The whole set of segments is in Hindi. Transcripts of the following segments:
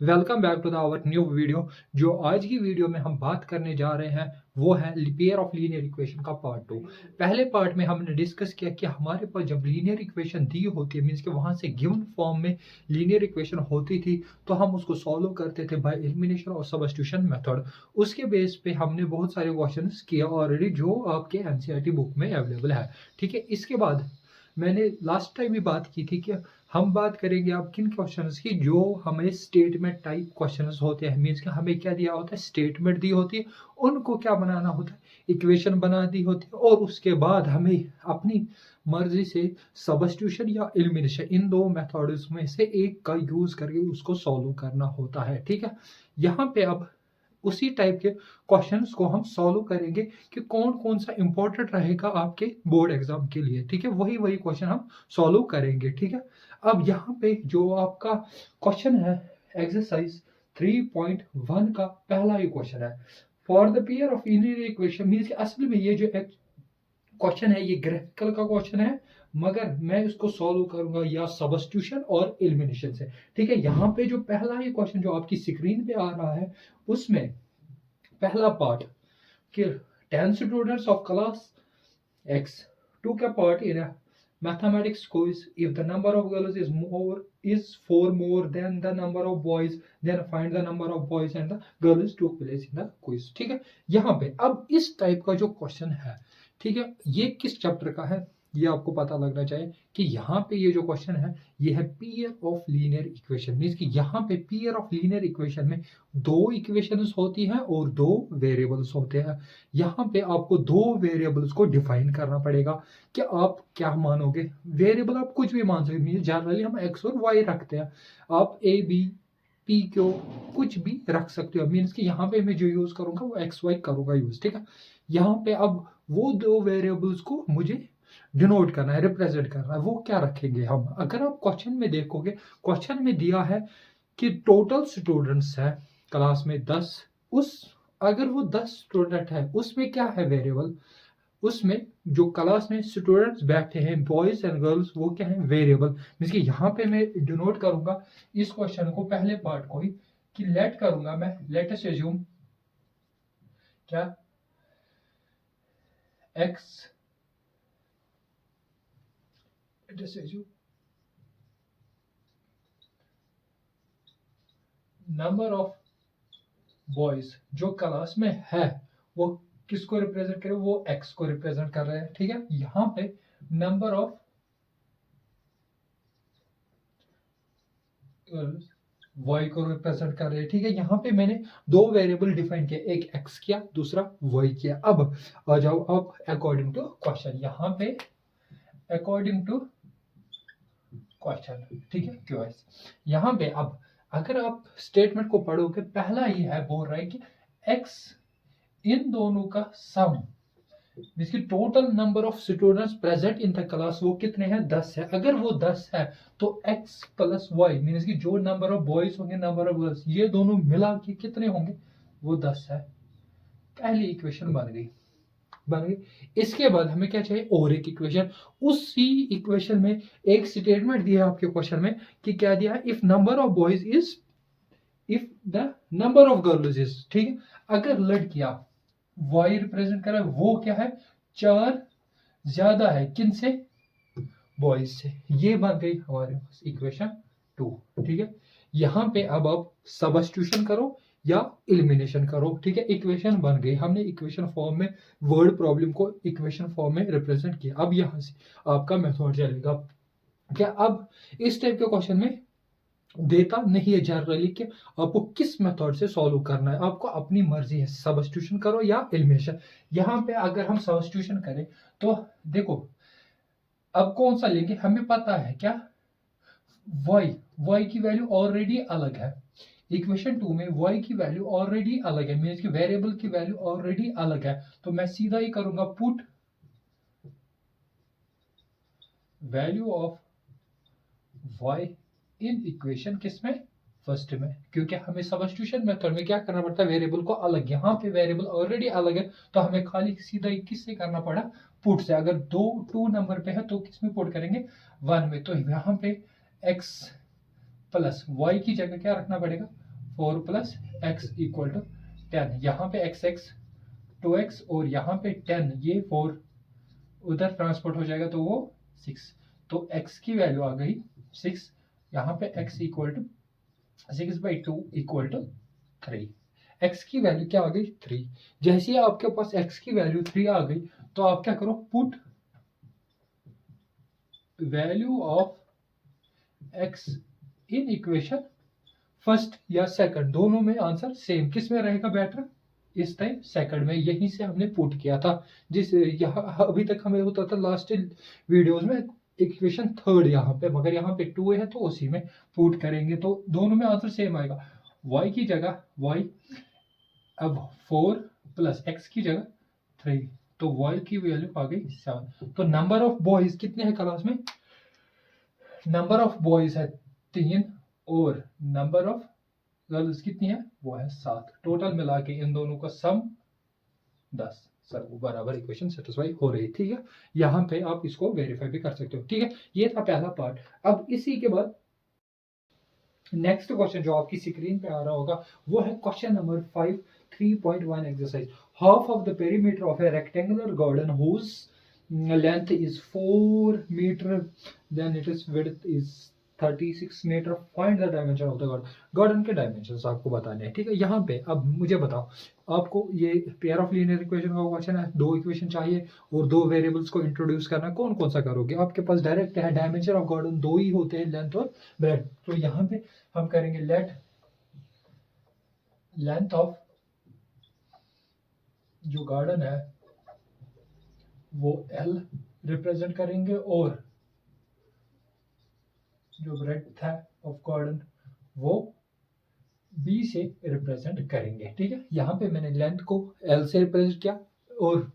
Welcome back to the our new video. जो आज की वीडियो में हम बात करने जा रहे हैं वो है पेयर ऑफ लीनियर इक्वेशन का पार्ट 2। पहले पार्ट में हमने डिस्कस किया कि हमारे पास जब लीनियर इक्वेशन दी होती है, मींस कि वहां से गिवन फॉर्म में लीनियर इक्वेशन होती थी, तो हम उसको सॉल्व करते थे बाय एलिमिनेशन और सब्स्टिट्यूशन मेथड। उसके बेस पे हमने बहुत सारे क्वेश्चंस किए ऑलरेडी, जो आपके एनसीईआरटी बुक में अवेलेबल है। ठीक है, इसके बाद मैंने लास्ट टाइम भी बात की थी कि हम बात करेंगे अब किन क्वेश्चंस की जो हमें स्टेटमेंट टाइप क्वेश्चंस होते हैं। मींस कि हमें क्या दिया होता है, स्टेटमेंट दी होती है, उनको क्या बनाना होता है, इक्वेशन बना दी होती है, और उसके बाद हमें अपनी मर्जी से सब्स्टिट्यूशन या एलिमिनेशन, इन दो मेथड्स में से एक का यूज करके उसको सॉल्व करना होता है। ठीक है, यहाँ पे अब उसी टाइप के क्वेश्चंस को हम सॉल्व करेंगे कि कौन कौन सा इंपॉर्टेंट रहेगा आपके बोर्ड एग्जाम के लिए। ठीक है, वही वही क्वेश्चन हम सॉल्व करेंगे। ठीक है, अब यहाँ पे जो आपका क्वेश्चन है एक्सरसाइज 3.1 का पहला ही क्वेश्चन है, for the pair of linear equation. Means असल में ये जो क्वेश्चन है ये ग्राफिकल का क्वेश्चन है, मगर मैं इसको सॉल्व करूंगा या सब्स्टिट्यूशन और एलिमिनेशन से। ठीक है, यहाँ पे जो पहला ही क्वेश्चन जो आपकी स्क्रीन पे आ रहा है, उसमें पहला पार्ट कि 10 students of class X took a part in a mathematics quiz. If the number of girls is 4 more than the number of boys, then find the number of boys and the girls took place in the quiz. ठीक है, यहाँ पे अब इस टाइप का जो क्वेश्चन है, ठीक है, ये किस चैप्टर का है ये आपको पता लगना चाहिए कि यहाँ पे ये जो क्वेश्चन है ये है pair of linear equation. Means कि यहाँ पे पेयर ऑफ लीनियर इक्वेशन में दो इक्वेशंस होती हैं और दो वेरिएबल्स होते हैं। यहाँ पे आपको दो वेरिएबल्स को डिफाइन करना पड़ेगा कि आप क्या मानोगे। वेरिएबल आप कुछ भी मान सकते, जनरली हम एक्स और वाई रखते हैं, आप ए बी पी क्यू कुछ भी रख सकते हो। मीन्स कि यहाँ पे मैं जो यूज करूंगा वो एक्स वाई करूंगा यूज। ठीक है, यहाँ पे अब वो दो वेरिएबल्स को मुझे डिनोट करना है, रिप्रेजेंट करना है। वो क्या रखेंगे हम, अगर आप क्वेश्चन में देखोगे, क्वेश्चन में दिया है कि टोटल स्टूडेंट्स है क्लास में 10। उस अगर वो 10 स्टूडेंट है उसमें क्या है वेरिएबल, उसमें जो क्लास में स्टूडेंट्स बैठे हैं बॉयज एंड गर्ल्स, वो क्या है वेरिएबल। मींस कि यहाँ पे मैं डिनोट करूंगा इस क्वेश्चन को, पहले पार्ट को ही, कि लेट करूंगा मैं, लेट अस अज्यूम क्या x, let us assume number of boys जो क्लास में है वो किसको रिप्रेजेंट करे, वो एक्स को रिप्रेजेंट कर रहे हैं। ठीक है, यहाँ पे नंबर ऑफ वाई को रिप्रेजेंट कर रहे हैं। ठीक है, यहाँ पे मैंने दो वेरिएबल डिफाइन किया, एक एक्स किया दूसरा वाई किया। अब आ जाओ अब अकॉर्डिंग टू क्वेश्चन, यहाँ पे अकॉर्डिंग टू क्वेश्चन, ठीक है क्यूएस। यहाँ पे अब अगर आप स्टेटमेंट को पढ़ोगे, पहला ही है बोल रहा है कि एक्स इन दोनों का सम, जिसकी total number of students present in the class वो कितने हैं, 10 है। अगर वो 10 है तो x प्लस वाई मीन की जो नंबर ऑफ बॉयज होंगे नंबर ऑफ गर्ल्स, ये दोनों मिला के कितने होंगे, वो 10 है। पहली इक्वेशन बन गई। इसके बाद हमें क्या चाहिए, और एक इक्वेशन। उसी इक्वेशन में एक स्टेटमेंट दिया है आपके क्वेश्चन में कि क्या दिया है, if number of boys is, if the number of girls is. ठीक है, अगर लड़कियां वाई रिप्रेजेंट कर रहा है, वो क्या है, 4 ज्यादा है किनसे, बॉयज से। ये बन गई हमारे पास इक्वेशन 2। ठीक है, यहाँ पे अब आप सब्स्टिट्यूशन करो या एलिमिनेशन करो। ठीक है, इक्वेशन बन गई, हमने इक्वेशन फॉर्म में वर्ड प्रॉब्लम को इक्वेशन फॉर्म में रिप्रेजेंट किया। अब यहाँ से आपका मेथड चलेगा क्या, अब इस टाइप के क्वेश्चन में देता नहीं है जनरली कि आपको किस मेथड से सॉल्व करना है, आपको अपनी मर्जी है, सब्स्टिट्यूशन करो या एलिमिनेशन। यहाँ पे अगर हम सब्स्टिट्यूशन करें तो देखो अब कौन सा लेंगे, हमें पता है क्या, y की वैल्यू ऑलरेडी अलग है। इक्वेशन 2 में y की वैल्यू ऑलरेडी अलग है, मींस की वेरिएबल की वैल्यू ऑलरेडी अलग है। तो मैं सीधा ही करूंगा put value of y in equation किसमें, फर्स्ट में, क्योंकि हमें सब्स्टिट्यूशन मेथड में क्या करना पड़ता है, वेरिएबल को अलग, यहाँ पे वेरिएबल ऑलरेडी अलग है तो हमें खाली सीधा ही किससे करना पड़ा, पुट से। अगर 2 नंबर पे है तो किसमें पुट करेंगे, 1 में। तो यहाँ पे x प्लस वाई की जगह क्या रखना पड़ेगा, 4 प्लस एक्स इक्वल टू 10। यहाँ पे एक्स एक्स 2x और यहाँ पे 10, ये 4 उधर ट्रांसपोर्ट हो जाएगा तो वो 6, तो x की वैल्यू आ गई 6। यहाँ पे x equal to 6/2 equal to 3। x की वैल्यू क्या आ गई 3। जैसे ही आपके पास x की वैल्यू 3 आ गई तो आप क्या करो, put value of x in equation first या सेकंड, दोनों में आंसर सेम, किस में रहेगा बेटर, इस टाइम सेकंड में। यहीं से हमने पुट किया था, जिस यहाँ अभी तक हमें होता था लास्ट वीडियोस में इक्वेशन थर्ड यहाँ पे, मगर यहाँ पे 2 है तो उसी में पुट करेंगे तो दोनों में आंसर सेम आएगा। y की जगह y, अब 4 प्लस x की जगह 3, तो y की वैल्यू आ गई 7। तो नंबर ऑफ बॉयज कितने हैं क्लास में, नंबर ऑफ बॉयज है 3 और नंबर ऑफ गर्ल्स कितनी है, वो है 7। टोटल मिला के इन दोनों का सम 10। सर वो बराबर इक्वेशन सेटिस्फाई हो रही, ठीक है। यहाँ पे आप इसको वेरीफाई भी कर सकते हो, ठीक है। ये था पहला पार्ट। अब इसी के बाद नेक्स्ट क्वेश्चन जो आपकी स्क्रीन पे आ रहा होगा वो है question number 5 3.1 exercise. Half of the perimeter of a rectangular garden whose length is 4 metre then it is width is 36 metre, find the dimension of the garden. Garden के डायमेंशंस आपको बताने हैं, ठीक है। यहाँ पे अब मुझे बताओ, आपको ये पेयर ऑफ लीनियर इक्वेशन का क्वेश्चन है, 2 इक्वेशन चाहिए और 2 वेरिएबल्स को इंट्रोड्यूस करना, कौन कौन सा करोगे। आपके पास डायरेक्ट है, डायमेंशन ऑफ गार्डन 2 ही होते हैं, लेंथ और ब्रेड्थ। तो यहाँ पे हम करेंगे लेट लेंथ ऑफ जो गार्डन है वो L रिप्रेजेंट करेंगे और जो ब्रेड्थ है ऑफ गार्डन वो B से रिप्रेजेंट करेंगे, ठीक है। यहाँ पे मैंने लेंथ को L से रिप्रेजेंट किया और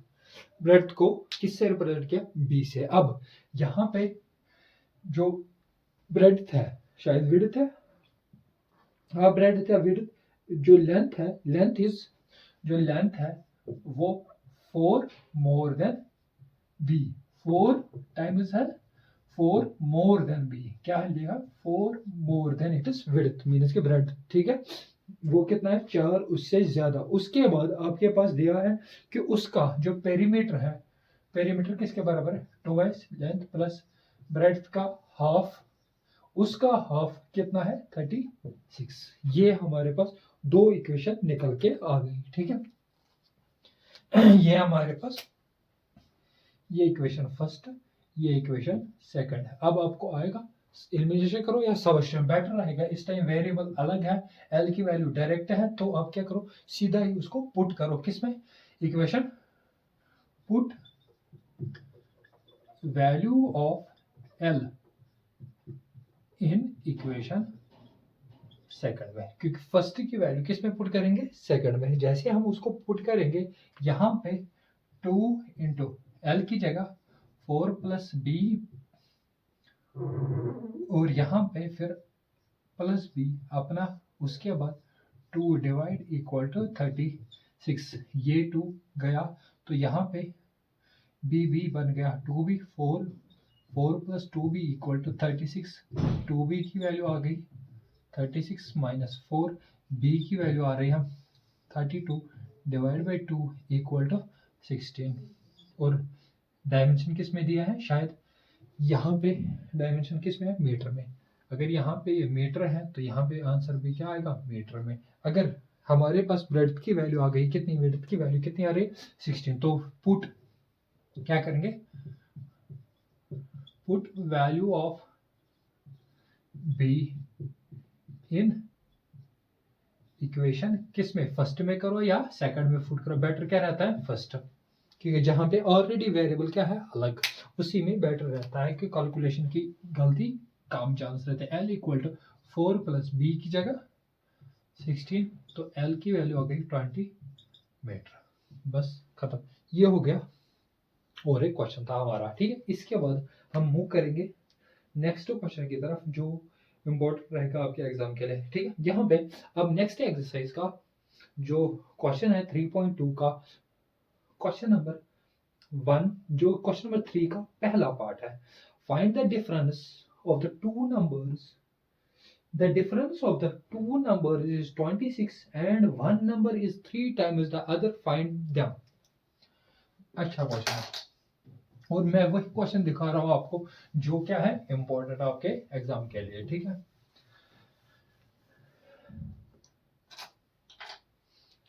ब्रेड्थ को किससे रिप्रेजेंट किया, B से। अब यहाँ पे जो ब्रेड्थ है शायद विड्थ है, हाँ ब्रेड्थ या विड्थ, जो लेंथ है, लेंथ इज जो लेंथ है वो 4 मोर देन B, 4 टाइम्स है 4 मोर देन B, क्या है लिखा 4 more than it is width means के ब्रेड्थ, ठीक है। वो कितना है 4 उससे ज्यादा। उसके बाद आपके पास दिया है कि उसका जो पेरीमीटर है, पेरीमीटर किसके बराबर है 2s लेंथ प्लस ब्रेड्थ का हाफ, उसका हाफ कितना है 36। ये हमारे पास 2 इक्वेशन निकल के आ गई, ठीक है। ये हमारे पास ये इक्वेशन फर्स्ट, ये इक्वेशन सेकंड है। अब आपको आएगा एलिमिनेशन करो या सब्स्टिट्यूशन, बेटर रहेगा। इस टाइम वेरिएबल अलग है, L की वैल्यू डायरेक्ट है, तो आप क्या करो सीधा ही उसको पुट करो किसमें, equation put value of L in equation second में, क्योंकि फर्स्ट की वैल्यू किस में पुट करेंगे, सेकंड में। जैसे हम उसको पुट करेंगे यहाँ पे 2 इंटू L की जगह 4 प्लस B और यहाँ पे फिर प्लस B अपना, उसके बाद 2 डिवाइड इक्वल टू 36, ये 2 गया तो यहाँ पे B बन गया 2B, 4 plus 2B equal to 36, 2B की वैल्यू आ गई 36 माइनस 4, B की वैल्यू आ रही है 32 डिवाइड बाई 2 इक्वल टू 16। और डायमेंशन किस में दिया है, शायद यहाँ पे डायमेंशन किस में है, मीटर में। अगर यहाँ पे ये मीटर है तो यहाँ पे आंसर भी क्या आएगा, मीटर में। अगर हमारे पास ब्रेड्थ की वैल्यू आ गई कितनी, विड्थ की वैल्यू कितनी आ रही है 16, तो पुट क्या करेंगे, put value of be in equation किस में, फर्स्ट में करो या सेकंड में पुट करो, बेटर क्या रहता है फर्स्ट, क्योंकि जहाँ पे ऑलरेडी वेरिएबल क्या है अलग, उसी में बेटर रहता है कि कैलकुलेशन की गलती कम चांस रहते हैं। L equal to 4 plus B की जगह 16, तो L की वैल्यू आ गई 20 मीटर, बस खत्म। ये हो गया और एक क्वेश्चन था हमारा, ठीक है। इसके बाद हम मूव करेंगे नेक्स्ट क्वेश्चन की तरफ जो इम्पोर्टेंट रहेगा आपके एग्जाम के लिए, ठीक है। यहाँ पे अब नेक्स्ट एक्सरसाइज का जो क्वेश्चन है 3.2 का क्वेश्चन नंबर 1, जो क्वेश्चन नंबर 3 का पहला पार्ट है, find the difference of the two numbers the difference of the two numbers is 26 and one number is 3 times the other, find them। अच्छा क्वेश्चन है और मैं वही क्वेश्चन दिखा रहा हूं आपको जो क्या है इंपॉर्टेंट आपके एग्जाम के लिए, ठीक है।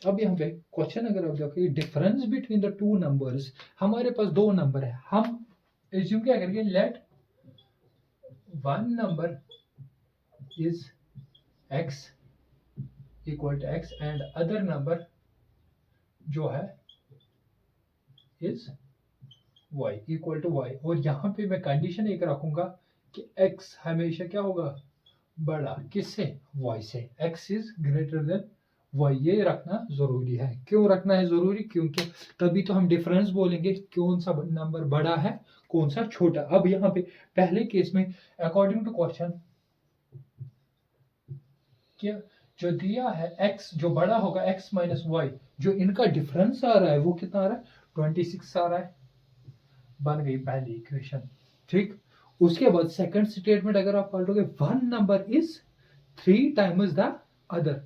अब यहाँ पे क्वेश्चन अगर आप देखिए, difference between the two numbers, हमारे पास दो नंबर है, हम एज्यूम क्या करेंगे, let one number is x equal to x and other number जो है is y equal to y, और यहाँ पे मैं कंडीशन एक रखूंगा कि x हमेशा क्या होगा, बड़ा किससे, y से, x is greater than y, ये रखना जरूरी है। क्यों रखना है जरूरी, क्योंकि तभी तो हम डिफरेंस बोलेंगे कौन सा नंबर बड़ा है कौन सा छोटा। अब यहाँ पे पहले केस में अकॉर्डिंग टू क्वेश्चन क्या जो दिया है, x जो बड़ा होगा x माइनस वाई, जो इनका डिफरेंस आ रहा है वो कितना आ रहा है, 26 आ रहा है। बन गई पहली इक्वेशन, ठीक। उसके बाद सेकंड स्टेटमेंट अगर आप पढ़ोगे, one number is 3 times the other,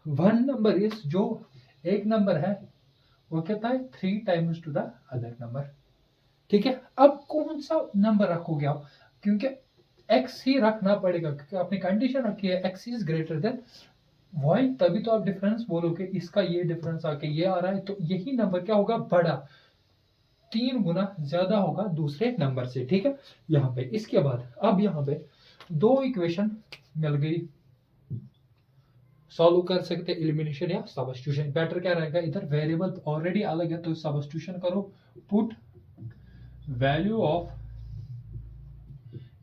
one number is जो एक नंबर है वो कितना है, 3 times to the other number, ठीक है। अब कौन सा नंबर रखोगे आप, क्योंकि x ही रखना पड़ेगा क्योंकि आपने कंडीशन रखी है x is greater than y, तभी तो आप डिफरेंस बोलोगे, इसका ये डिफरेंस आके ये आ रहा है तो यही नंबर क्या होगा, बड़ा, 3 गुना ज्यादा होगा दूसरे नंबर से, ठीक है। यहाँ पे इसके बाद अब यहाँ पे दो इक्वेशन मिल गई, सॉल्व कर सकते एलिमिनेशन या सब्स्टिट्यूशन। बेटर क्या रहेगा, इधर वेरिएबल ऑलरेडी अलग है तो सब्स्टिट्यूशन करो, put value of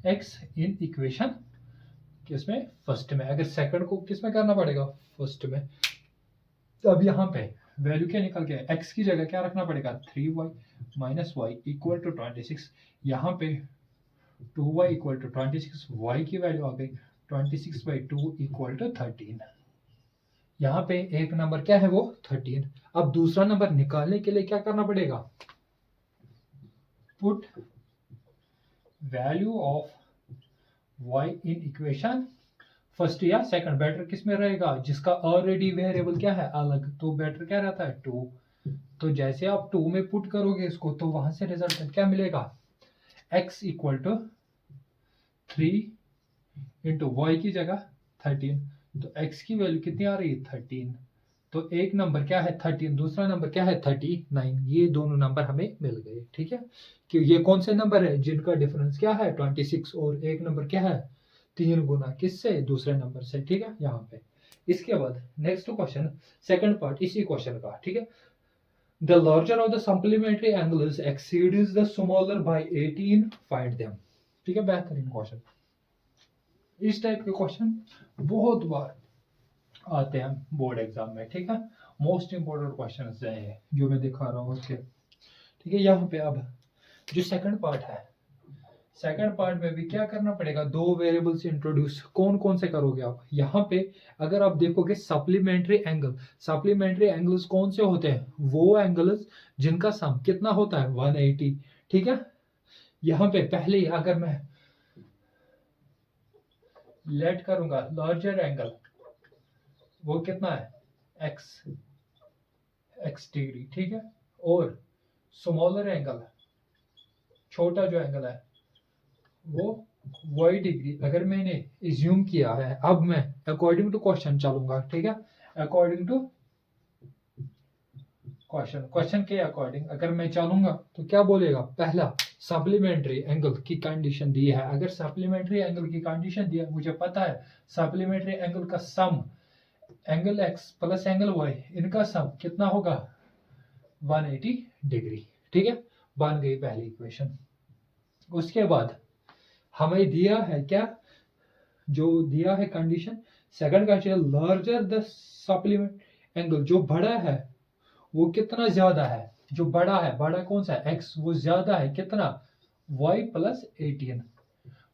x in equation किसमें, फर्स्ट में, अगर सेकंड को किसमें करना पड़ेगा, फर्स्ट में। अब यहाँ पे वैल्यू क्या निकल गया, x की जगह क्या रखना पड़ेगा, 3y minus y equal to 26, यहाँ पे 2y इक्वल टू 26, y की वैल्यू आ गई 26/2 इक्वल टू 13। यहाँ पे एक नंबर क्या है वो 13। अब दूसरा नंबर निकालने के लिए क्या करना पड़ेगा, put value of y in equation first या सेकंड, बेटर किस में रहेगा, जिसका ऑलरेडी वेरिएबल क्या है अलग, तो बेटर क्या रहता है 2। तो जैसे आप 2 में पुट करोगे इसको तो वहां से रिजल्ट क्या मिलेगा, x equal to 3 into y की जगह 13, तो x की वैल्यू कितनी आ रही है 13। तो एक नंबर क्या है 13, दूसरा नंबर क्या है 39, ये दोनों नंबर हमें मिल गए, ठीक है। कि ये कौन से नंबर है जिनका डिफरेंस क्या है 26, और एक नंबर क्या है 3 गुना किससे, दूसरे नंबर से, ठीक है। यहाँ पे इसके बाद नेक्स्ट क्वेश्चन, सेकंड पार्ट इसी क्वेश्चन का, ठीक है। The larger of the supplementary angles exceeds the smaller by 18, find them। ठीक है, बेहतरीन क्वेश्चन। इस टाइप के क्वेश्चन बहुत बार आते हैं बोर्ड एग्जाम में, ठीक है। मोस्ट इंपोर्टेंट क्वेश्चन है जो मैं दिखा रहा हूँ उसके, ठीक है। यहाँ पे अब जो सेकंड पार्ट है, सेकंड पार्ट में भी क्या करना पड़ेगा, दो वेरिएबल्स इंट्रोड्यूस, कौन कौन से करोगे आप। यहाँ पे अगर आप देखोगे सप्लीमेंट्री एंगल, सप्लीमेंट्री एंगल्स कौन से होते हैं, वो एंगल्स जिनका सम कितना होता है 180, ठीक है। यहाँ पे पहले अगर मैं लेट करूंगा लार्जर एंगल, वो कितना है x डिग्री, ठीक है। और स्मॉलर एंगल, छोटा जो एंगल है वो y डिग्री, अगर मैंने इज्यूम किया है, अब मैं अकॉर्डिंग टू क्वेश्चन चलूंगा, ठीक है। अकॉर्डिंग टू क्वेश्चन के अकॉर्डिंग अगर मैं चलूंगा तो क्या बोलेगा, पहला सप्लीमेंट्री एंगल की कंडीशन दी है, अगर सप्लीमेंट्री एंगल की कंडीशन दी है, मुझे पता है सप्लीमेंट्री एंगल का sum angle x plus angle y, इनका सम कितना होगा 180 डिग्री, ठीक है। बन गई पहली इक्वेशन। उसके बाद हमें दिया है क्या, जो दिया है condition, second condition, larger the supplement angle, जो बड़ा है वो कितना ज्यादा है, जो बड़ा है, बड़ा कौन सा है x, वो ज्यादा है कितना y प्लस 18,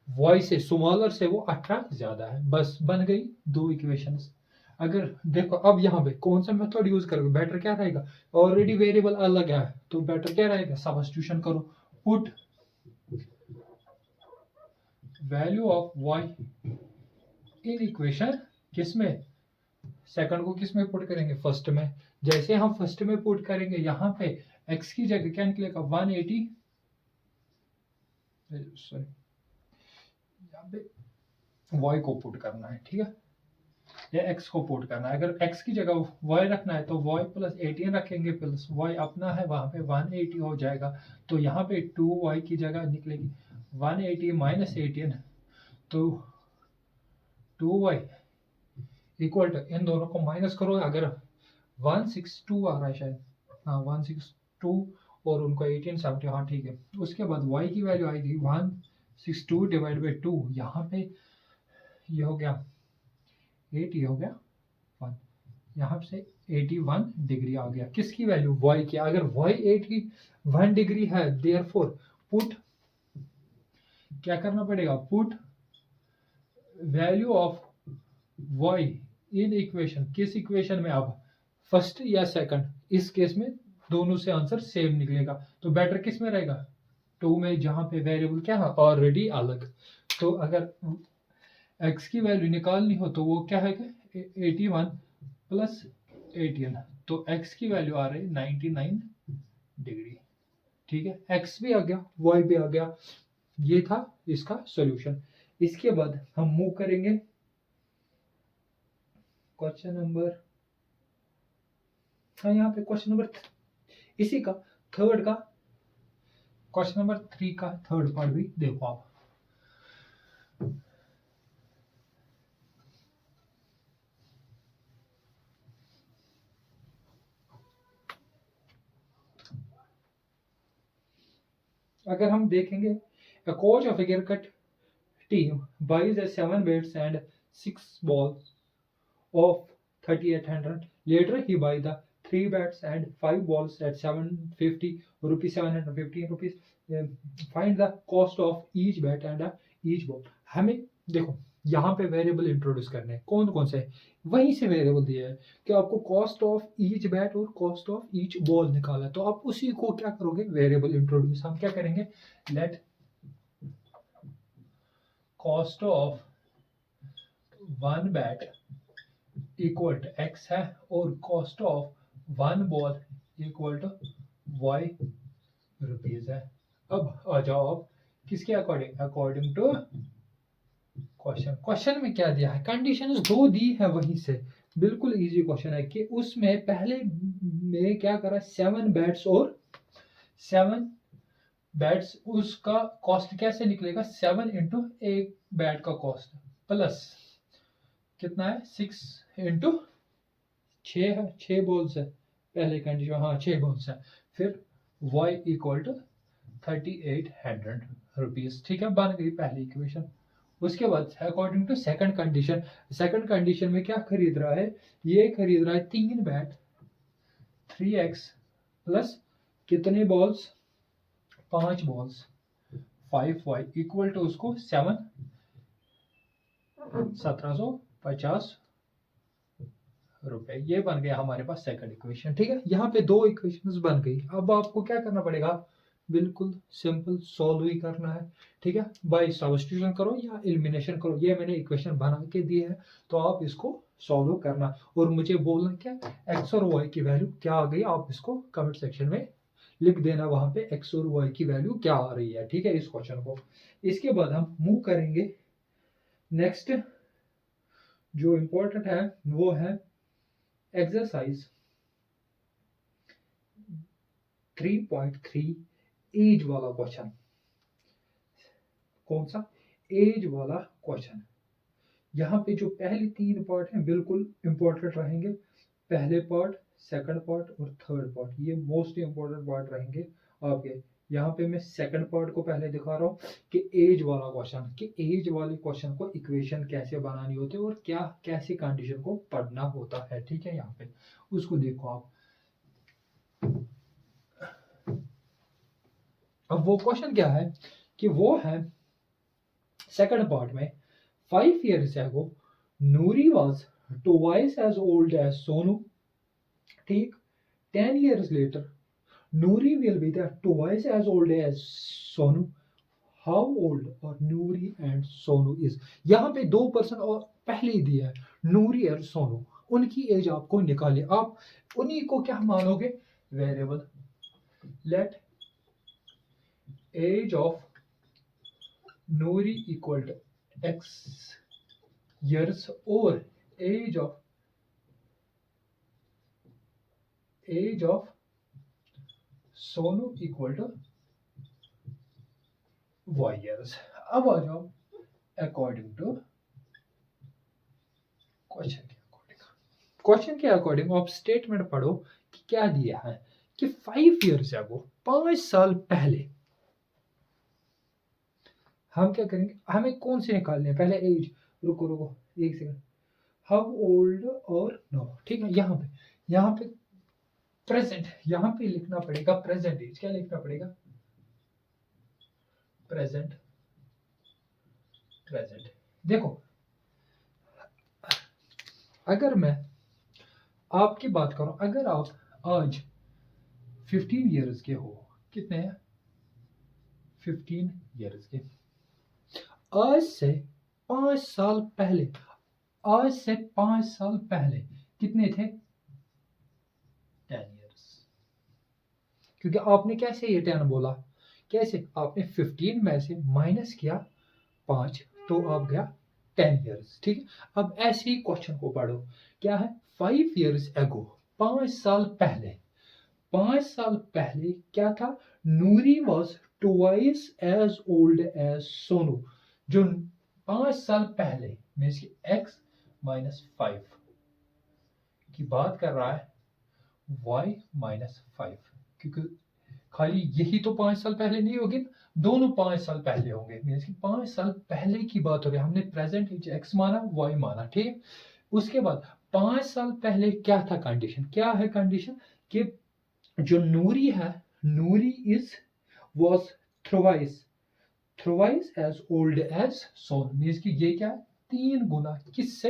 y से स्मॉलर से वो 18 ज्यादा है। बस बन गई दो इक्वेशंस। अगर देखो अब यहाँ पे कौन सा मेथड यूज करोगे, बेटर क्या रहेगा, ऑलरेडी वेरिएबल अलग है तो बेटर क्या रहेगा, सब्स्टिट्यूशन करो, put value of y in equation किसमें, सेकंड को किस में पुट करेंगे, फर्स्ट में। जैसे हम फर्स्ट में पुट करेंगे यहाँ पे x की जगह क्या निकलेगा 180, सॉरी यहाँ पे y को पुट करना है, ठीक है, या x को पुट करना है। अगर x की जगह y रखना है तो y प्लस 18 रखेंगे, प्लस y अपना है वहां पे 180 हो जाएगा। तो यहाँ पे 2y की जगह निकलेगी 180 माइनस 18, तो 2y इक्वल टू, इन दोनों को माइनस करो, अगर 162 आ रहा है शायद, हाँ 162 और उनको 1870, हाँ ठीक है। उसके बाद y की वैल्यू आएगी 162 डिवाइड बाई 2, यहाँ पे ये हो गया 80 हो गया 1, यहाँ से 81 डिग्री आ गया। किसकी वैल्यू, y की। अगर y 81 डिग्री है, देयरफॉर पुट क्या करना पड़ेगा, put value of y in equation, किस इक्वेशन में, अब फर्स्ट या सेकंड, इस केस में दोनों से आंसर सेम निकलेगा। तो बेटर किस में रहेगा, 2 में, जहां पे वेरिएबल क्या है ऑलरेडी अलग। तो अगर x की वैल्यू निकालनी हो तो वो क्या है, 81 प्लस 18, तो x की वैल्यू आ रही 99 डिग्री, ठीक है। x भी आ गया, y भी आ गया, ये था इसका सॉल्यूशन। इसके बाद हम मूव करेंगे क्वेश्चन नंबर, हाँ यहाँ पे क्वेश्चन नंबर इसी का थर्ड का, क्वेश्चन नंबर 3 का थर्ड पार्ट भी देखो आप। अगर हम देखेंगे, a coach of a cricket team buys a 7 bats and 6 balls of 3800. Later he buys the 3 bats and 5 balls at 750 rupees, 750 rupees. Find the cost of each bat and each ball. हमें देखो यहाँ पे वेरिएबल इंट्रोड्यूस करने हैं, कौन कौन से, वहीं से वेरिएबल दिया है कि आपको कॉस्ट ऑफ ईच बैट और कॉस्ट ऑफ ईच बॉल निकाला है। तो आप उसी को क्या करोगे, वेरिएबल इंट्रोड्यूस। हम क्या करेंगे, let cost of one bat equal to x है और cost of one ball equal to y rupees है। अब आ जाओ आप किसके अकॉर्डिंग, अकॉर्डिंग टू क्वेश्चन में क्या दिया है, कंडीशन दो दी है वहीं से, बिल्कुल इजी क्वेश्चन है कि उसमें पहले में क्या करा, 7 बैट्स और 7 बैट्स, उसका कॉस्ट कैसे निकलेगा, 7 इंटू एक बैट का कॉस्ट प्लस कितना है 6 इंटू 6 है, 6 बॉल्स है पहले कंडीशन, हाँ 6 बॉल्स है, फिर y इक्वल टू 3800 रुपीज, ठीक है, बन गई पहली इक्वेशन। उसके बाद according to second condition, second condition में क्या खरीद रहा है, ये खरीद रहा है 3 बैट 3x प्लस कितने balls, 5 balls 5y equal to उसको 1750 रुपए। ये बन गया हमारे पास सेकंड इक्वेशन, ठीक है। यहाँ पे दो इक्वेशंस बन गई। अब आपको क्या करना पड़ेगा, बिल्कुल सिंपल सॉल्व ही करना है, ठीक है, बाय सब्स्टिट्यूशन करो या एलिमिनेशन करो। ये मैंने इक्वेशन बना के दी है, तो आप इसको सॉल्व करना और मुझे बोलना क्या x और y की वैल्यू क्या आ गई, आप इसको कमेंट सेक्शन में लिख देना, वहां पे x और y की वैल्यू क्या आ रही है, ठीक है, इस क्वेश्चन को। इसके बाद हम मूव करेंगे नेक्स्ट, जो इंपॉर्टेंट है वो है एक्सरसाइज 3.3 एज वाला क्वेश्चन। कौन सा, एज वाला क्वेश्चन। यहाँ पे जो पहले 3 पार्ट हैं बिल्कुल इंपॉर्टेंट रहेंगे, पहले पार्ट, सेकंड पार्ट और थर्ड पार्ट, ये मोस्ट इंपॉर्टेंट पार्ट रहेंगे आपके। यहाँ पे मैं सेकंड पार्ट को पहले दिखा रहा हूँ कि एज वाला क्वेश्चन, कि एज वाले क्वेश्चन को इक्वेशन कैसे बनानी होती है और क्या कैसी कंडीशन को पढ़ना होता है, ठीक है। यहाँ पे उसको देखो आप। अब वो क्वेश्चन क्या है कि वो है सेकंड पार्ट में, 5 years ago Noori was twice as old as Sonu, ठीक, 10 years later Noori will be the twice as old as Sonu. How old are Noori and Sonu is। यहाँ पे 2 पर्सन और पहले ही दिया है, नूरी और सोनू, उनकी एज आपको निकालिए। आप उन्हीं को क्या मानोगे, variable. Let age of Noori equal to x years और age of Sonu equal to y years। अब आ जाओ अकॉर्डिंग टू क्वेश्चन के अकॉर्डिंग आप स्टेटमेंट पढ़ो कि क्या दिया है कि 5 years अगो, 5 साल पहले हम क्या करेंगे, हमें कौन से निकालने हैं, पहले एज, रुको एक सेकंड, हाउ ओल्ड और नो, ठीक है। यहाँ पे प्रेजेंट, यहाँ पे लिखना पड़ेगा प्रेजेंट एज। क्या लिखना पड़ेगा, प्रेजेंट। देखो अगर मैं आपकी बात करूं, अगर आप आज 15 years के हो, कितने हैं 15 years के, आज से 5 साल पहले, आज से 5 साल पहले कितने थे 10 years। क्योंकि आपने कैसे ये 10 बोला, कैसे, आपने 15 में से माइनस किया 5 तो आप गया 10 years, ठीक है। अब ऐसे ही क्वेश्चन को पढ़ो, क्या है 5 years ago, 5 साल पहले, 5 साल पहले क्या था, Noori was twice as old as Sonu. जो 5 साल पहले मीन्स x माइनस 5 की बात कर रहा है, y माइनस 5, क्योंकि खाली यही तो 5 साल पहले नहीं होगी, दोनों 5 साल पहले होंगे, मीन्स कि 5 साल पहले की बात हो रही है। हमने प्रेजेंट एज x माना, y माना, ठीक। उसके बाद 5 साल पहले क्या था कंडीशन, क्या है कंडीशन कि जो नूरी है, Noori is was thrice as old as Sonu, means कि ये क्या है 3 गुना किससे,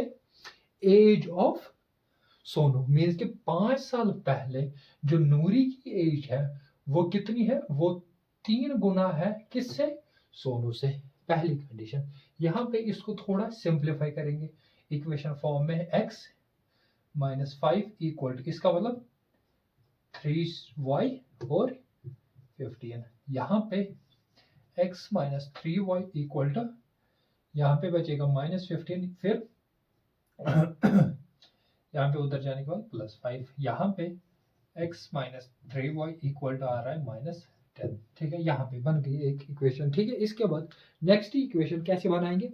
एज ऑफ सोनू। मीन्स कि 5 साल पहले जो नूरी की एज है वो कितनी है, वो 3 गुना है किससे, सोनू से। पहली कंडीशन। यहाँ पे इसको थोड़ा सिंप्लीफाई करेंगे, इक्वेशन फॉर्म में x माइनस 5 इक्वल टू, इसका मतलब 3y और 15। यहाँ पे x minus 3y equal to, यहाँ पे बचेगा माइनस 15, फिर यहाँ पे उधर जाने के बाद प्लस 5, यहाँ पे x minus 3y equal to आ रहा है माइनस 10, ठीक है। यहाँ पे बन गई एक इक्वेशन, ठीक है। इसके बाद नेक्स्ट इक्वेशन कैसे बनाएंगे,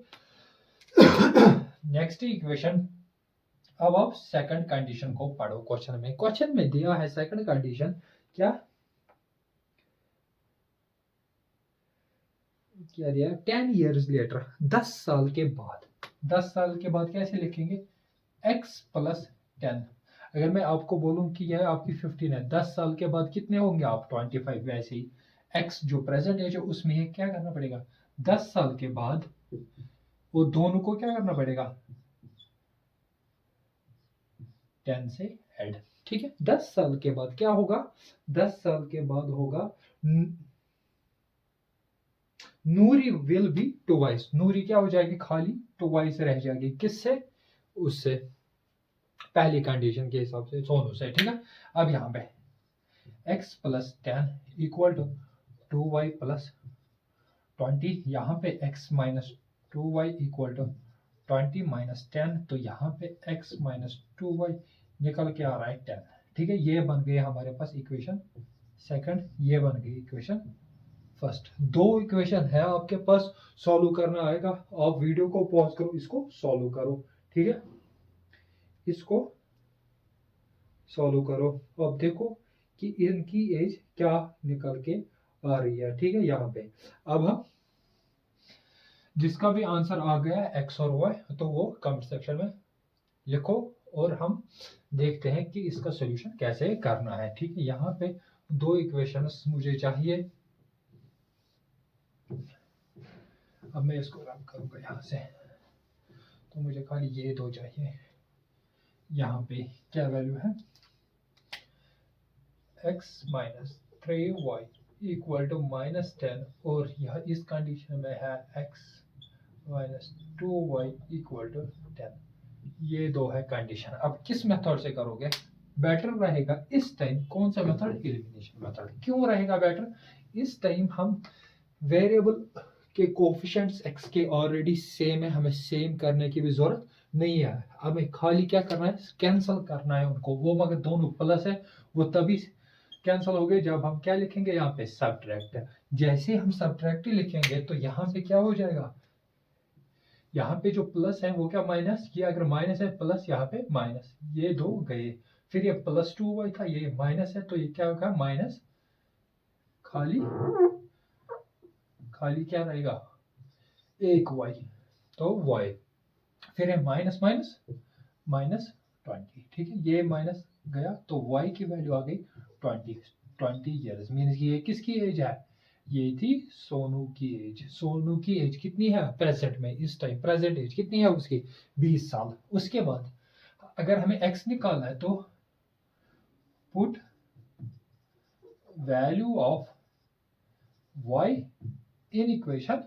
नेक्स्ट इक्वेशन, अब आप सेकंड कंडीशन को पढ़ो। क्वेश्चन में दिया है सेकंड कंडीशन, क्या दिया है, 10 years लेटर, 10 साल के बाद, 10 साल के बाद कैसे लिखेंगे, x प्लस 10। अगर मैं आपको बोलूं कि यह आपकी 15 है, 10 साल के बाद कितने होंगे आप 25, वैसे ही x जो प्रेजेंट एज है उसमें क्या करना पड़ेगा, 10 साल के बाद वो दोनों को क्या करना पड़ेगा 10 से ऐड, ठीक है। 10 साल के बाद क्या होगा, 10 साल के बाद होगा नूरी विल बी ट्वाइस, नूरी क्या हो जाएगी, खाली ट्वाइस रह जाएगी, किससे, उससे, पहली कंडीशन के हिसाब से सोनू से, ठीक है। अब यहाँ पे x plus 10 equal to 2y plus 20, यहाँ पे x minus 2y equal to 20 minus 10, तो यहाँ पे x माइनस 2y निकल के आ रहा है 10, ठीक है। ये बन गई हमारे पास इक्वेशन सेकंड, ये बन गई इक्वेशन फर्स्ट। दो इक्वेशन है आपके पास, सॉल्व करना आएगा, आप वीडियो को पॉज करो, इसको सॉल्व करो, ठीक है। इसको सॉल्व करो, अब देखो कि इनकी एज क्या निकल के आ रही है, ठीक है। यहाँ पे अब हम जिसका भी आंसर आ गया एक्स और वाई, तो वो कमेंट सेक्शन में लिखो और हम देखते हैं कि इसका सॉल्यूशन कैसे करना है, ठीक है। यहाँ पे दो इक्वेशंस मुझे चाहिए, अब मैं इसको रन करूंगा यहाँ से, तो मुझे खाली ये दो चाहिए। यहाँ पे क्या वैल्यू है, x minus 3y equal to minus 10, और यह इस कंडीशन में है x minus 2y equal to 10। ये दो है कंडीशन। अब किस मेथड से करोगे बेटर रहेगा इस टाइम? कौन सा मेथड? Elimination method. क्यों रहेगा बेटर? इस टाइम हम वेरिएबल के कोफिशिएंट्स x के ऑलरेडी सेम है, हमें सेम करने की भी जरूरत नहीं है। हमें खाली क्या करना है? कैंसिल करना है उनको। वो मगर दोनों प्लस है, वो तभी कैंसिल हो गए जब हम क्या लिखेंगे यहाँ पे? सब्ट्रैक्ट। जैसे हम सब्ट्रैक्ट लिखेंगे तो यहाँ पे क्या हो जाएगा? यहाँ पे जो प्लस है वो क्या माइनस? ये अगर माइनस है प्लस, यहाँ पे माइनस, ये दो गए। फिर ये +2y था, ये माइनस है, तो ये क्या होगा? माइनस खाली खाली क्या रहेगा? एक y, तो y। फिर है माइनस माइनस -20। ठीक है, ये माइनस गया तो y की वैल्यू आ गई 20 ईयर्स। मीन्स ये किसकी एज है? ये थी सोनू की एज। सोनू की एज कितनी है प्रेजेंट में? इस टाइम प्रेजेंट एज कितनी है उसकी? 20 साल। उसके बाद अगर हमें x निकालना है तो put value of y in equation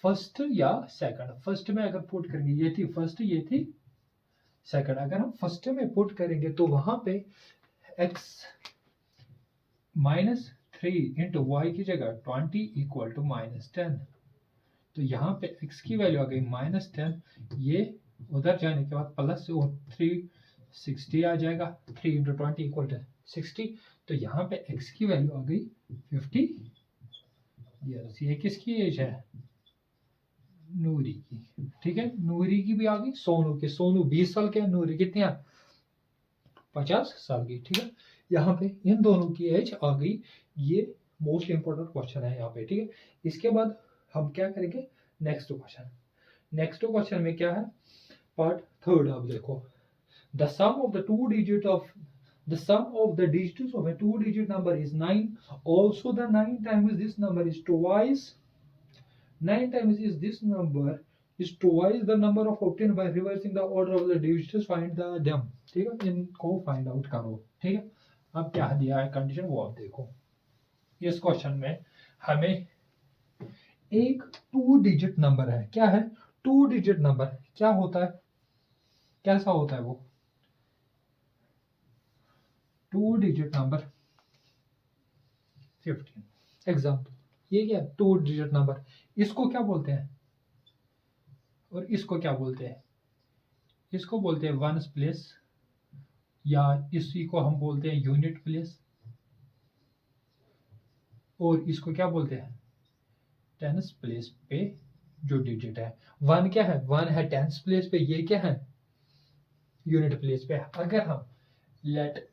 first या सेकंड। फर्स्ट में अगर पुट करेंगे, ये थी फर्स्ट, ये थी सेकंड। अगर हम फर्स्ट में पुट करेंगे तो वहां पे x -3 इंटू वाई की जगह 20 इक्वल टू -10। तो यहाँ पे x की वैल्यू आ गई -10। ये उधर जाने के बाद प्लस और 360 आ जाएगा। 3 इंटू 20 इक्वल टू 60। तो यहाँ पे x की वैल्यू आ गई 50 ईयर्स। ये किसकी एज है? नूरी की। ठीक है, नूरी की भी आ गई, सोनू की। सोनू 20 साल के, नूरी कितनी है? 50 साल की। ठीक है, यहाँ पे इन दोनों की एज आ गई। ये मोस्ट इंपोर्टेंट क्वेश्चन है यहाँ पे। ठीक है, इसके बाद हम क्या करेंगे? Next question. नेक्स्ट क्वेश्चन में क्या है? Part third. अब देखो, the sum of the two digit of the sum of the digits of a two-digit number is 9. Also, the 9 times this number is twice. 9 times is this number is twice the number of obtained by reversing the order of the digits. Find the them. ठीक है, इनको फाइंड आउट करो। ठीक है, अब क्या दिया है कंडीशन वो आप देखो। इस क्वेश्चन में हमें एक 2 डिजिट नंबर है। क्या है? 2 डिजिट नंबर। क्या होता है? कैसा होता है वो? 2 डिजिट नंबर 15 एग्जाम्पल। ये क्या? 2 डिजिट नंबर। इसको क्या बोलते हैं और इसको क्या बोलते हैं? इसको बोलते हैं वंस प्लेस, या इसी को हम बोलते हैं यूनिट प्लेस, और इसको क्या बोलते हैं? टेंस प्लेस पे जो डिजिट है। वन क्या है? वन है टेंस प्लेस पे, ये क्या है? यूनिट प्लेस पे। अगर हम लेट,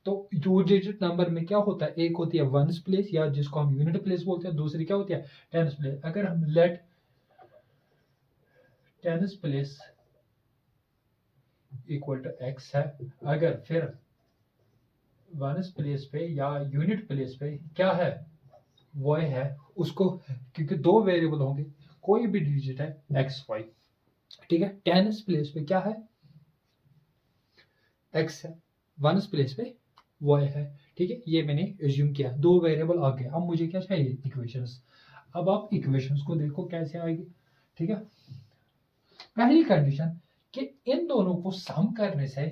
तो 2 डिजिट नंबर में क्या होता है? एक होती है वंस प्लेस, या जिसको हम यूनिट प्लेस बोलते हैं, दूसरी क्या होती है? Tens place. अगर हम let tens place equal to x है, अगर फिर वंस प्लेस पे या यूनिट प्लेस पे क्या है? वो है उसको, क्योंकि दो वेरिएबल होंगे, कोई भी डिजिट है x y। ठीक है, टेंस प्लेस पे क्या है? x है, वंस प्लेस पे y है। ठीक है, ये मैंने एज्यूम किया। दो वेरिएबल आ गए। अब मुझे क्या चाहिए? इक्वेशंस। अब आप इक्वेशंस को देखो कैसे आएगी। ठीक है, पहली कंडीशन कि इन दोनों को सम करने से,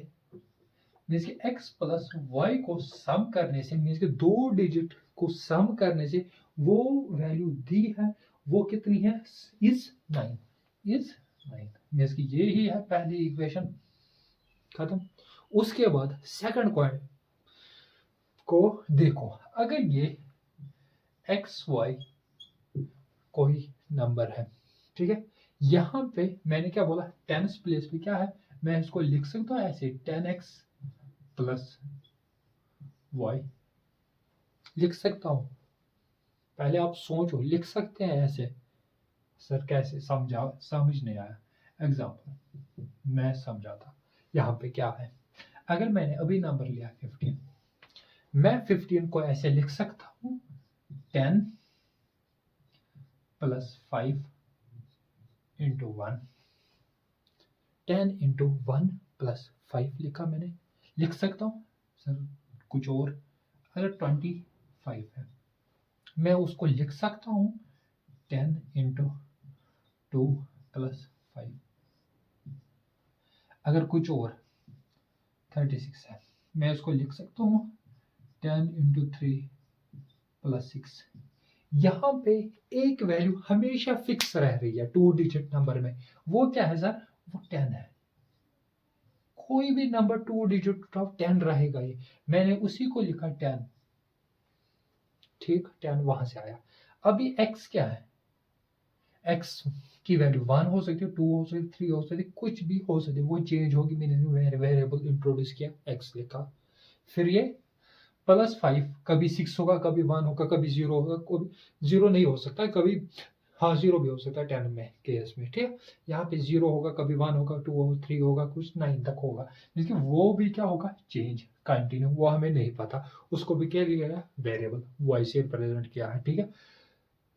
मीन्स कि x प्लस वाई को सम करने से, मीन्स कि दो डिजिट को सम करने से वो वैल्यू दी है, वो कितनी है? इज 9। इज 9 मीन्स कि ये ही है पहली इक्वेशन। खत्म। उसके बाद सेकंड पॉइंट को देखो। अगर ये एक्स वाई कोई नंबर है, ठीक है, यहां पे मैंने क्या बोला? टेंस प्लेस पे क्या है? मैं इसको लिख सकता हूं ऐसे 10x प्लस वाई लिख सकता हूं। पहले आप सोचो, लिख सकते हैं ऐसे? सर कैसे? समझ नहीं आया। एग्जाम्पल मैं समझाता। यहाँ पे क्या है? अगर मैंने अभी नंबर लिया 15, मैं 15 को ऐसे लिख सकता हूँ 10 प्लस 5 इंटू 1। 10 इंटू 1 प्लस 5 लिखा मैंने। लिख सकता हूँ सर कुछ और? अगर 25 है, मैं उसको लिख सकता हूँ 10 इंटू 2 प्लस 5। अगर कुछ और 36 है, मैं इसको लिख सकता हूँ 10 इंटू 3 प्लस 6। यहाँ पे एक वैल्यू हमेशा फिक्स रह रही है 2 डिजिट नंबर में, वो क्या है सर? वो 10 है। कोई भी नंबर 2 डिजिट का 10 रहेगा ये, मैंने उसी को लिखा 10। ठीक, 10 वहां से आया। अभी x क्या है? x की वैल्यू 1 हो सकती है, 2 हो सकती है, 3 हो सकती है, कुछ भी हो सकती है, वो चेंज होगी। मैंने वेरिएबल इंट्रोड्यूस किया, x लिखा। फिर ये +5 कभी 6 होगा, कभी 1 होगा, कभी 0 होगा, कभी 0 नहीं हो सकता, कभी हाँ 0 भी हो सकता है 10 में केस में। ठीक है, यहाँ पे 0 होगा, कभी 1 होगा, 2 होगा, 3 होगा, कुछ 9 तक होगा, लेकिन वो भी क्या होगा? चेंज, कंटिन्यू, वो हमें नहीं पता। उसको भी क्या लिया गया? वेरिएबल, वो ऐसे रिप्रेजेंट किया है। ठीक है,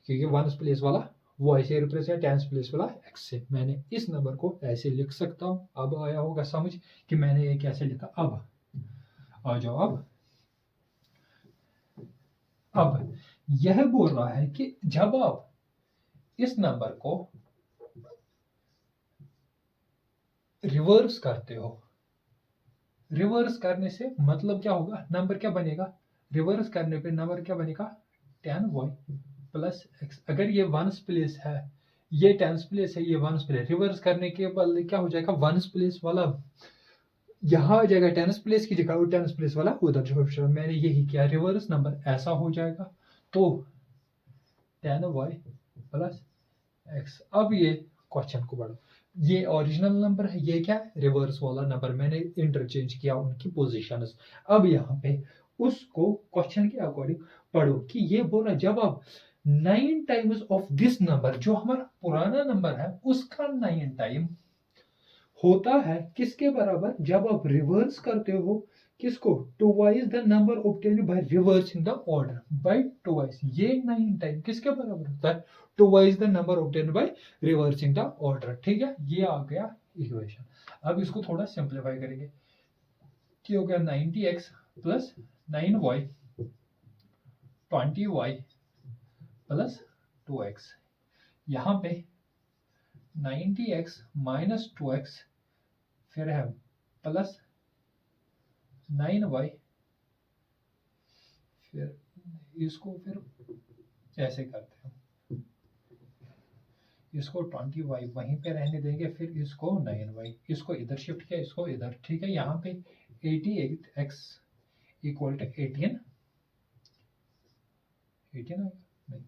क्योंकि 1 प्लेस वाला वो ऐसे रिप्रेजेंट, 10 प्लेस वाला x से, मैंने इस नंबर को ऐसे लिख सकता हूँ। अब आया होगा समझ कि मैंने ये कैसे लिखा। अब आ जाओ। अब यह बोल रहा है कि जब आप इस नंबर को रिवर्स करते हो, रिवर्स करने से मतलब क्या होगा? नंबर क्या बनेगा? रिवर्स करने पे नंबर क्या बनेगा? 10y plus x। अगर ये 1s प्लेस है, ये 10s प्लेस है, ये 1s प्लेस, रिवर्स करने के बाद क्या हो जाएगा? 1s प्लेस वाला यहाँ आ जाएगा 10s प्लेस की जगह, और 10s प्लेस वाला उधर। मैंने यही किया, रिवर्स नंबर ऐसा हो जाएगा। तो 10y प्लस x। अब ये क्वेश्चन को बढ़ो, ये ओरिजिनल नंबर है, ये क्या है? रिवर्स वाला नंबर। मैंने इंटरचेंज किया उनकी पोजीशंस। अब यहाँ पे उसको क्वेश्चन के अकॉर्डिंग पढ़ो कि ये बोल रहा है जब आप 9 टाइम्स ऑफ दिस नंबर, जो हमारा पुराना नंबर है उसका 9 टाइम होता है किसके बराबर? जब आप रिवर्स करते हो किसको? Twice the number obtained by reversing the order by twice. ये 9 टाइम किसके बराबर होता है? Twice the number obtained by reversing the order. ठीक है, ये आ गया इक्वेशन। अब इसको थोड़ा सिंप्लीफाई करेंगे, क्या हो गया? 90x plus 9y 20y plus 2x। यहाँ पे 90x माइनस 2x, फिर है प्लस 9y, फिर इसको फिर ऐसे करते हैं, इसको 20y वहीं पे रहने देंगे, फिर इसको 9y, इसको इधर शिफ्ट किया, इसको इधर। ठीक है, यहाँ पे 88x इक्वल टू 18 आएगा, नहीं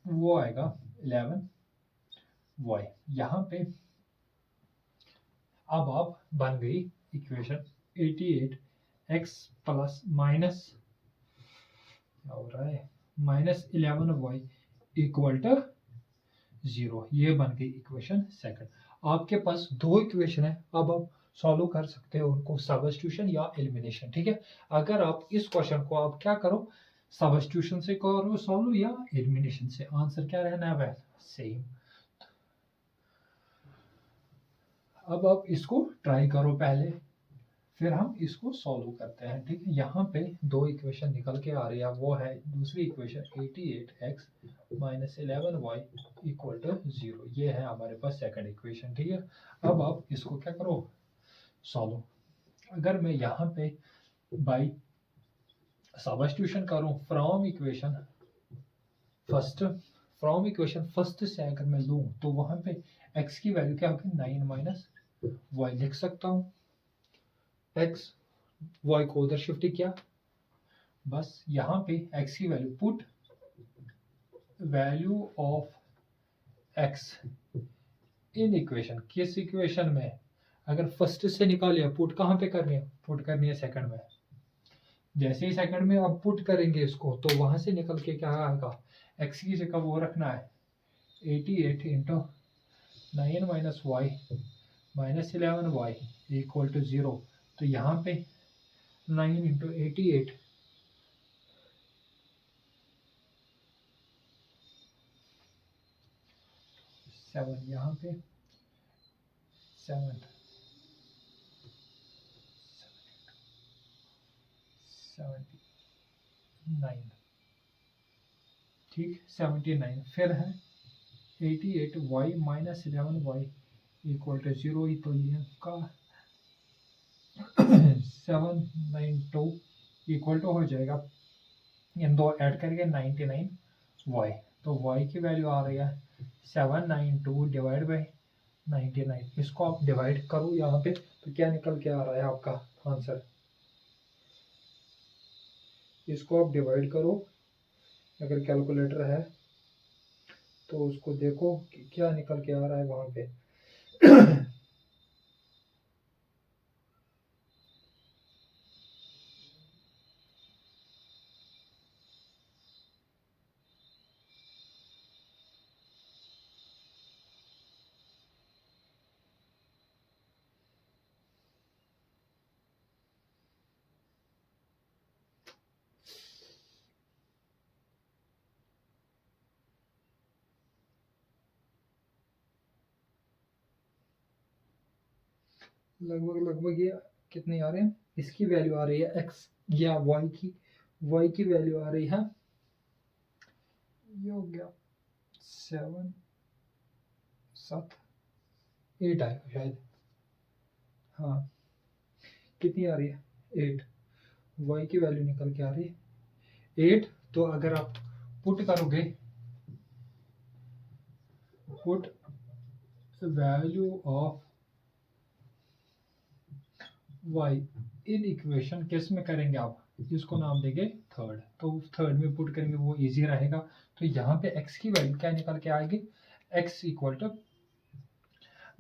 वो आएगा 11y। यहाँ पे अब आप बन गई इक्वेशन 88x प्लस माइनस क्या हो रहा है? Minus 11y equal to 0। ये बन गई इक्वेशन सेकंड। आपके पास दो इक्वेशन है, अब आप सॉल्व कर सकते हो उनको, सब्स्टिट्यूशन या एलिमिनेशन। ठीक है, अगर आप इस क्वेश्चन को आप क्या करो, सब्स्टिट्यूशन से करो सॉल्व या एलिमिनेशन से, आंसर क्या रहना है? सेम। अब आप इसको ट्राई करो पहले, फिर हम इसको सॉल्व करते हैं। ठीक है, यहाँ पे दो इक्वेशन निकल के आ रही है, वो है दूसरी equation 88x minus 11y equal to 0। ये है हमारे पास सेकंड इक्वेशन। ठीक है, अब आप इसको क्या करो, सॉल्व। अगर मैं यहाँ पे बाई सब्स्टिट्यूशन करूँ फ्रॉम इक्वेशन फर्स्ट से अगर मैं लूँ तो वहाँ पे x की वैल्यू क्या होगी? 9 माइनस y लिख सकता हूँ। x y को उधर शिफ्ट किया, बस यहाँ पे x की value put value of x in equation. किस इक्वेशन में? अगर फर्स्ट से निकालिए, पुट कहाँ पे करनी है? पुट करनी है सेकंड में। जैसे ही सेकंड में आप पुट करेंगे इसको, तो वहां से निकल के क्या आएगा? x की जगह वो रखना है 88 into 9 minus y minus 11y equal to 0। तो यहाँ पे 9 इंटू 88 7, यहाँ पे 7 79, ठीक 79। फिर है 88y minus 11y equal to 0 ही तो ये का 792 इक्वल टू हो जाएगा, इन दो ऐड करके 99 वाई। तो वाई की वैल्यू आ रही है 792 डिवाइड बाई 99। इसको आप डिवाइड करो यहाँ पे तो क्या निकल के आ रहा है आपका आंसर। इसको आप डिवाइड करो, अगर कैलकुलेटर है तो उसको देखो कि क्या निकल के आ रहा है वहां पे। लगभग ये कितने आ रहे हैं, इसकी वैल्यू आ रही है एक्स या वाई की वैल्यू आ रही है, ये हो गया 7 8 आएगा शायद। हाँ, कितनी आ रही है 8। वाई की वैल्यू निकल के आ रही है 8। तो अगर आप पुट करोगे, put value of y in equation किस में करेंगे आप, इसको नाम देंगे थर्ड। तो थर्ड में पुट करेंगे वो इजी रहेगा। तो यहाँ पे x की वैल्यू क्या निकल के आएगी, x इक्वल टू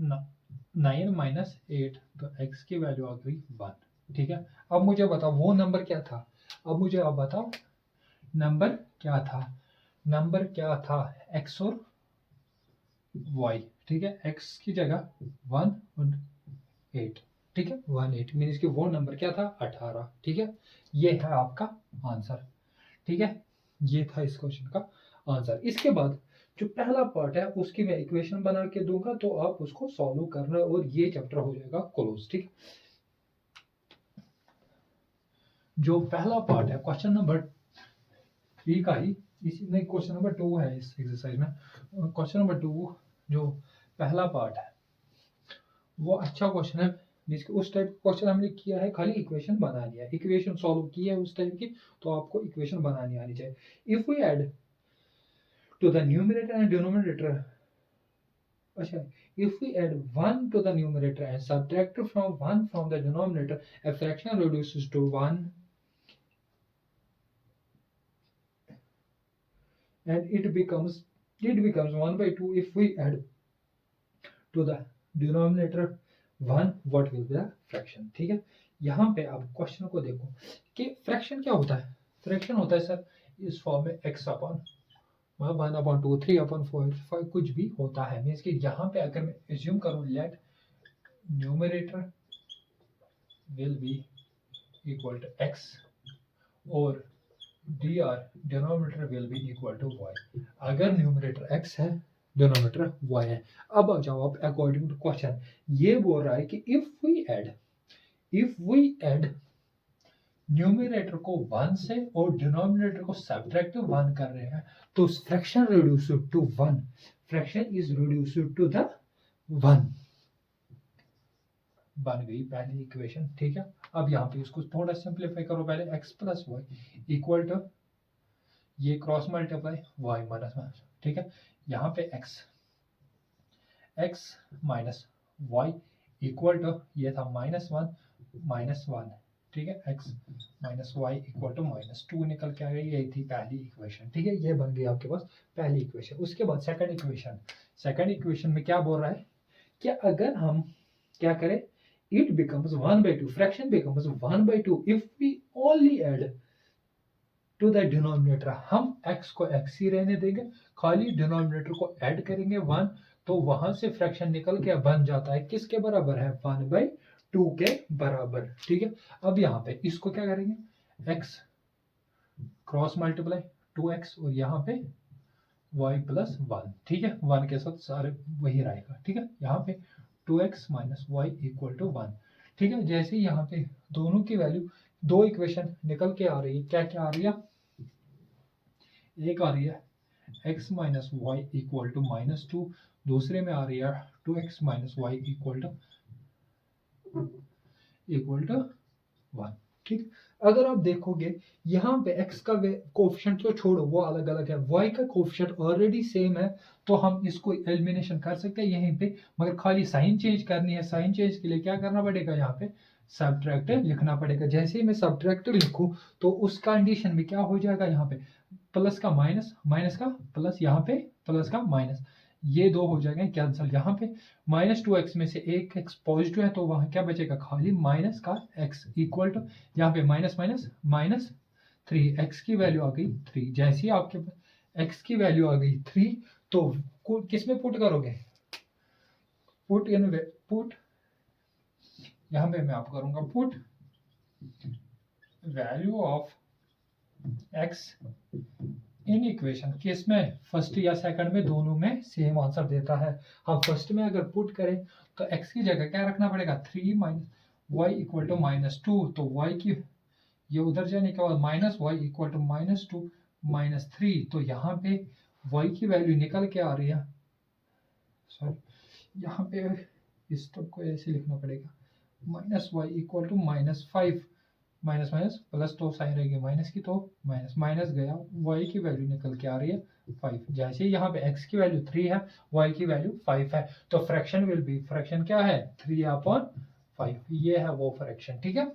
9 माइनस 8। तो x की वैल्यू आ गई 1। ठीक है, अब मुझे बताओ वो नंबर क्या था। अब मुझे आप बताओ नंबर क्या था। नंबर क्या था x और y। ठीक है, x की जगह 1 और 8। ठीक है, 18 मीन कि वो नंबर क्या था 18। ठीक है, ये है आपका आंसर। ठीक है, ये था इस क्वेश्चन का आंसर। इसके बाद जो पहला पार्ट है उसकी मैं इक्वेशन बना के दूंगा, तो आप उसको सॉल्व करना और ये चैप्टर हो जाएगा क्लोज। ठीक, जो पहला पार्ट है क्वेश्चन नंबर 3 का ही, इसी नहीं क्वेश्चन नंबर 2 है इस एक्सरसाइज में। क्वेश्चन नंबर 2 जो पहला पार्ट है वो अच्छा क्वेश्चन है, जिसके उस टाइप क्वेश्चन हमने किया है, खाली इक्वेशन बनानी है, इक्वेशन सॉल्व की है उस टाइप की, तो आपको इक्वेशन बनानी आनी चाहिए। If we add to the numerator and denominator, अच्छा, if we add 1 to the numerator and subtract from 1 from the denominator, a fraction reduces to 1 and it becomes 1 by 2 if we add to the denominator 1, what will be the fraction। ठीक है, यहाँ पे आप क्वेश्चन को देखो कि फ्रैक्शन क्या होता है। फ्रैक्शन होता है सर इस फॉर्म में x अपॉन 1/2 3/4 कुछ भी होता है। मीन्स कि यहाँ पे अगर मैं एज्यूम करूँ let numerator will be equal to x और dr denominator will be equal to y। अगर न्यूमरेटर x है डिनोमिनेटर y है। अब आ जाओ आप अकॉर्डिंग टू क्वेश्चन, ये बोल रहा है कि इफ वी ऐड न्यूमरेटर को 1 से और डिनोमिनेटर को सब्ट्रैक्ट 1 कर रहे हैं, तो fraction reduced to 1, fraction is reduced to the 1 बन गई पहली इक्वेशन। ठीक है, अब यहाँ पे इसको थोड़ा सिंप्लीफाई करो पहले, x plus y equal to ये क्रॉस मल्टीप्लाई y माइनस 1। ठीक है, यहाँ पे x minus y equal to ये था -1 ठीक है, x minus y equal to -2 निकल के आ गई, यही थी पहली इक्वेशन। ठीक है, ये बन गई आपके पास पहली इक्वेशन। उसके बाद सेकंड इक्वेशन में क्या बोल रहा है कि अगर हम क्या करें, it becomes 1/2, fraction becomes 1/2 if we only add to the denominator। हम x को x ही रहने देंगे, खाली डिनोमिनेटर को ऐड करेंगे 1, तो वहां से फ्रैक्शन निकल के बन जाता है किसके बराबर है 1/2 के बराबर। ठीक है, अब यहाँ पे इसको क्या करेंगे, x क्रॉस मल्टीप्लाई 2x और यहाँ पे y प्लस 1। ठीक है, 1 के साथ सारे वही रहेगा। ठीक है, यहाँ पे 2x minus y equal to 1। ठीक है, जैसे यहाँ पे दोनों की वैल्यू, दो इक्वेशन निकल के आ रही है, क्या क्या आ रही है, एक आ रही है x minus y equal to -2, दूसरे में आ रही है 2x minus y equal to 1। ठीक, अगर आप देखोगे यहाँ पे x का कोफिशिएंट तो छोड़ो, वो अलग अलग है, y का कोफिशिएंट ऑलरेडी सेम है, तो हम इसको एलिमिनेशन कर सकते हैं यहीं पे, मगर खाली साइन चेंज करनी है। साइन चेंज के लिए क्या करना पड़ेगा, यहाँ पे सब्ट्रैक्ट लिखना पड़ेगा। जैसे ही मैं सब्ट्रैक्ट लिखूं तो उस कंडीशन में क्या हो जाएगा, यहाँ पे प्लस का माइनस, माइनस का प्लस, यहाँ पे प्लस का माइनस, ये दो हो जाएंगे कैंसिल। यहाँ पे -2x में से एक x पॉजिटिव है, तो वहां क्या बचेगा, खाली माइनस का x इक्वल टू, यहाँ पे माइनस माइनस माइनस 3, x की वैल्यू आ गई 3। जैसे ही आपके पास x की वैल्यू आ गई 3, तो किस में पुट करोगे, पुट इन पुट, यहाँ पे मैं आपको करूंगा put value of x in equation, किस में, फर्स्ट या सेकंड में, दोनों में सेम आंसर देता है। हम फर्स्ट में अगर पुट करें तो x की जगह क्या रखना पड़ेगा, 3 माइनस वाई इक्वल टू -2, तो y की ये उधर जाने के बाद माइनस वाई इक्वल टू -2 -3, तो यहाँ पे y की वैल्यू निकल के आ रही है, सॉरी यहाँ पे इस स्टेप को ऐसे लिखना पड़ेगा, -y equal to -5, minus minus plus, तो साइन रहेगी माइनस की, तो माइनस माइनस गया, y की वैल्यू निकल के आ रही है 5। जैसे यहाँ पे x की वैल्यू 3 है, y की वैल्यू 5 है, तो फ्रैक्शन विल बी, फ्रैक्शन क्या है, 3/5, ये है वो फ्रैक्शन। ठीक है,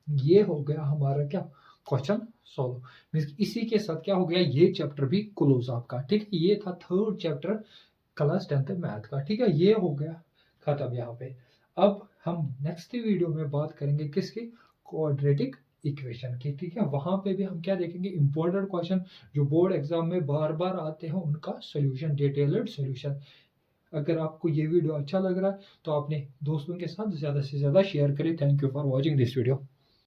ये हो गया हमारा क्या, क्वेश्चन सॉल्व। मींस इसी के साथ क्या हो गया, ये चैप्टर भी क्लोज आपका। ठीक है, ये था third chapter class 10th math का। ठीक है, ये हो गया खत्म यहाँ पे। अब हम नेक्स्ट वीडियो में बात करेंगे किसकी, क्वाड्रेटिक इक्वेशन की। ठीक है, वहां पे भी हम क्या देखेंगे, इंपॉर्टेंट क्वेश्चन जो बोर्ड एग्जाम में बार बार आते हैं, उनका सोल्यूशन, डिटेल्ड सोल्यूशन। अगर आपको ये वीडियो अच्छा लग रहा है तो अपने दोस्तों के साथ ज़्यादा से ज़्यादा शेयर करें। Thank you for watching this video.